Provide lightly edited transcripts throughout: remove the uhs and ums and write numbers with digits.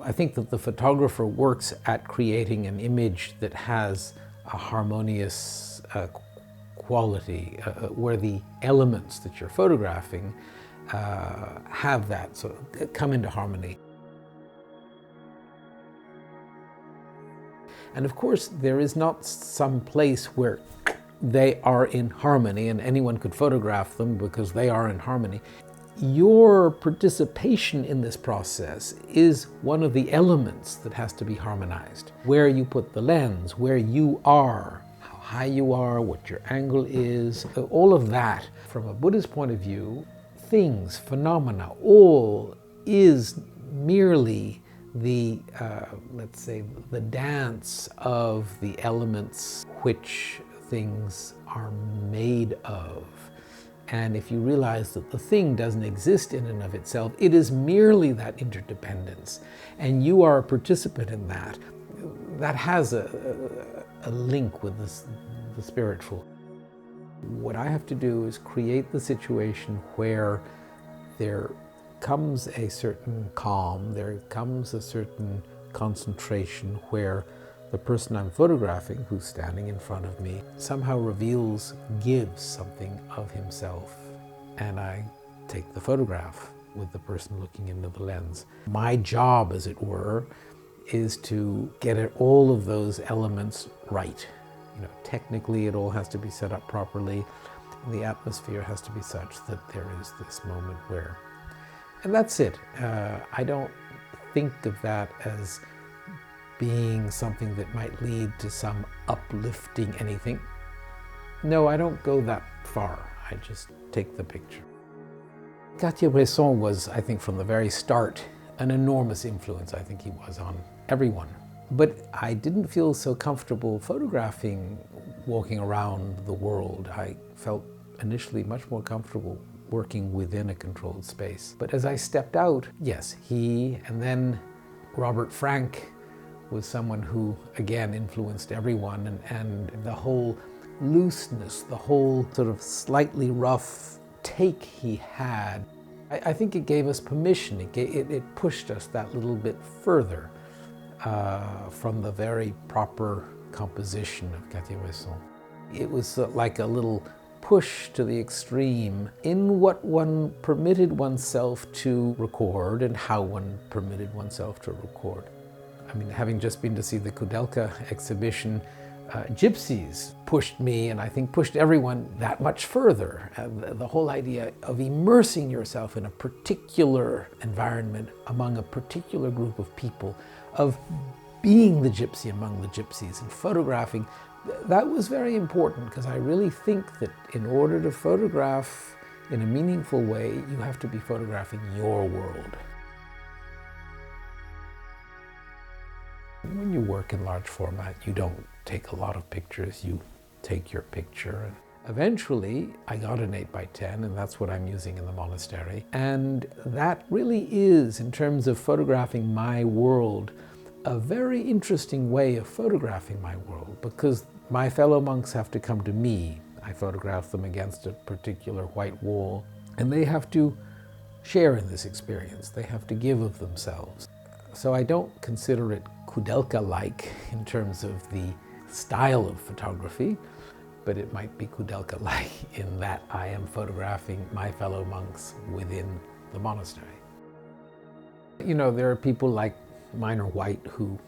I think that the photographer works at creating an image that has a harmonious quality, where the elements that you're photographing have that, so come into harmony. And of course, there is not some place where they are in harmony and anyone could photograph them because they are in harmony. Your participation in this process is one of the elements that has to be harmonized. Where you put the lens, where you are, how high you are, what your angle is, all of that. From a Buddhist point of view, things, phenomena, all is merely the, let's say, the dance of the elements which things are made of. And if you realize that the thing doesn't exist in and of itself, it is merely that interdependence, and you are a participant in that, that has a link with the spiritual. What I have to do is create the situation where there comes a certain calm, there comes a certain concentration where the person I'm photographing, who's standing in front of me, somehow reveals, gives something of himself. And I take the photograph with the person looking into the lens. My job, as it were, is to get at all of those elements right. You know, technically it all has to be set up properly. And the atmosphere has to be such that there is this moment where, and that's it. I don't think of that as being something that might lead to some uplifting anything. No, I don't go that far. I just take the picture. Cartier-Bresson was, I think, from the very start, an enormous influence. I think he was on everyone. But I didn't feel so comfortable photographing walking around the world. I felt initially much more comfortable working within a controlled space. But as I stepped out, yes, he, and then Robert Frank was someone who, again, influenced everyone, and the whole looseness, the whole sort of slightly rough take he had. I think it gave us permission. It pushed us that little bit further from the very proper composition of Cartier-Bresson. It was like a little push to the extreme in what one permitted oneself to record and how one permitted oneself to record. I mean, having just been to see the Kudelka exhibition, Gypsies pushed me, and I think pushed everyone that much further. The whole idea of immersing yourself in a particular environment among a particular group of people, of being the gypsy among the gypsies and photographing, that was very important, because I really think that in order to photograph in a meaningful way, you have to be photographing your world. When you work in large format, you don't take a lot of pictures, you take your picture. Eventually, I got an 8x10, and that's what I'm using in the monastery. And that really is, in terms of photographing my world, a very interesting way of photographing my world, because my fellow monks have to come to me. I photograph them against a particular white wall, and they have to share in this experience. They have to give of themselves. So I don't consider it Kudelka-like in terms of the style of photography, but it might be Kudelka-like in that I am photographing my fellow monks within the monastery. You know, there are people like Minor White who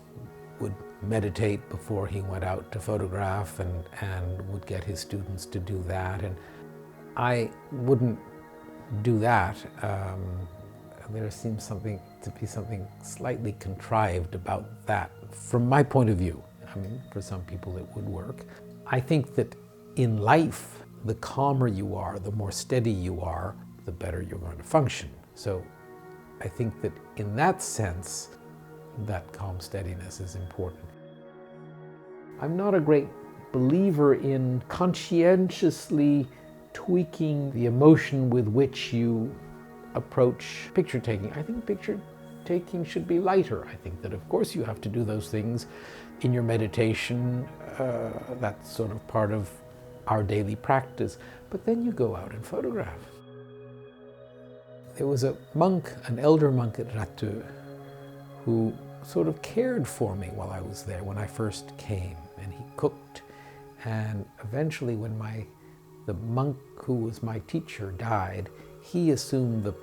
would meditate before he went out to photograph and would get his students to do that, and I wouldn't do that. There seems to be something slightly contrived about that from my point of view. I mean, for some people it would work. I think that in life, the calmer you are, the more steady you are, the better you're going to function. So I think that in that sense, that calm steadiness is important. I'm not a great believer in conscientiously tweaking the emotion with which you approach picture taking. I think picture taking should be lighter. I think that, of course, you have to do those things in your meditation. That's sort of part of our daily practice. But then you go out and photograph. There was a monk, an elder monk at Rateux, who sort of cared for me while I was there when I first came, and he cooked. And eventually when the monk who was my teacher died, he assumed the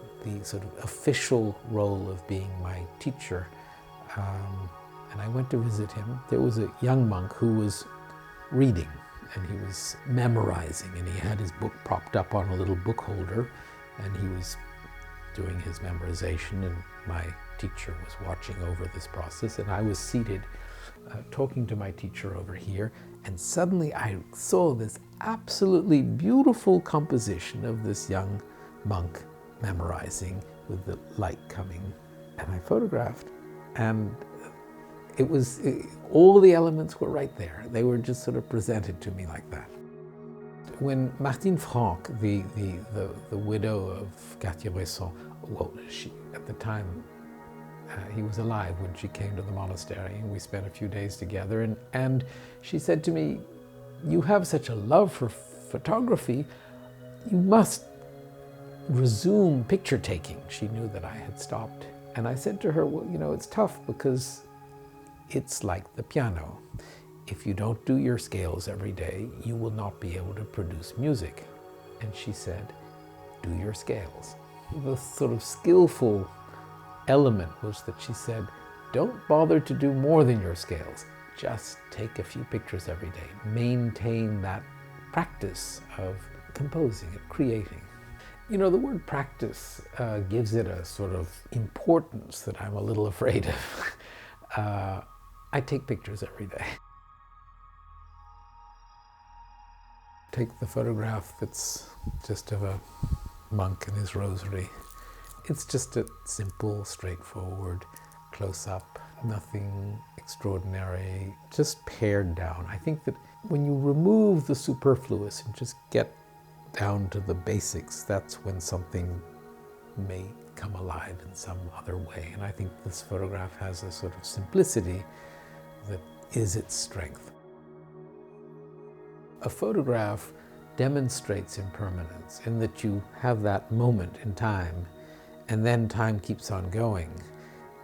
sort of official role of being my teacher. And I went to visit him. There was a young monk who was reading, and he was memorizing, and he had his book propped up on a little book holder, and he was doing his memorization, and my teacher was watching over this process, and I was seated talking to my teacher over here, and suddenly I saw this absolutely beautiful composition of this young monk memorizing with the light coming, and I photographed, and all the elements were right there. They were just sort of presented to me like that. When Martine Franck, the widow of Cartier-Bresson, well, she, at the time, he was alive when she came to the monastery, and we spent a few days together, and she said to me, "You have such a love for photography, you must resume picture taking." She knew that I had stopped. And I said to her, "Well, you know, it's tough because it's like the piano. If you don't do your scales every day, you will not be able to produce music." And she said, "Do your scales." The sort of skillful element was that she said, "Don't bother to do more than your scales. Just take a few pictures every day. Maintain that practice of composing and creating." You know, the word practice gives it a sort of importance that I'm a little afraid of. I take pictures every day. Take the photograph that's just of a monk and his rosary. It's just a simple, straightforward close-up, nothing extraordinary, just pared down. I think that when you remove the superfluous and just get down to the basics, that's when something may come alive in some other way. And I think this photograph has a sort of simplicity that is its strength. A photograph demonstrates impermanence in that you have that moment in time, and then time keeps on going.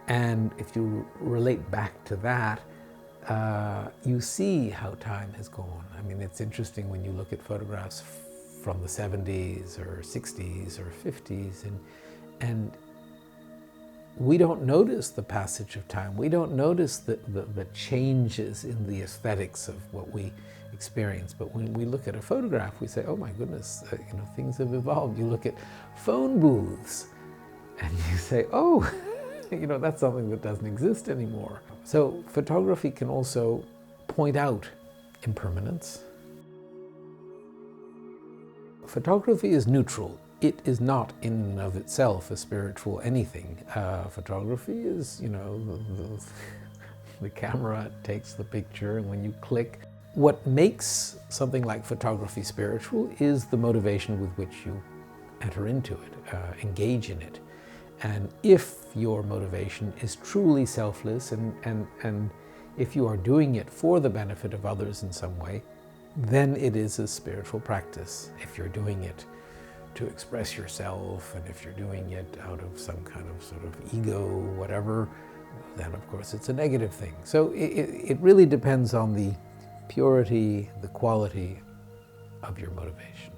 And if you relate back to that, you see how time has gone. I mean, it's interesting when you look at photographs from the 70s or 60s or 50s, and we don't notice the passage of time. We don't notice the changes in the aesthetics of what we experience. But when we look at a photograph, we say, "Oh my goodness, you know, things have evolved." You look at phone booths, and you say, "Oh, you know, that's something that doesn't exist anymore." So photography can also point out impermanence. Photography is neutral. It is not in and of itself a spiritual anything. Photography is, you know, the camera takes the picture, and when you click, what makes something like photography spiritual is the motivation with which you enter into it, engage in it. And if your motivation is truly selfless, and if you are doing it for the benefit of others in some way, then it is a spiritual practice. If you're doing it to express yourself, and if you're doing it out of some kind of sort of ego, whatever, then of course it's a negative thing. So it really depends on the purity, the quality of your motivation.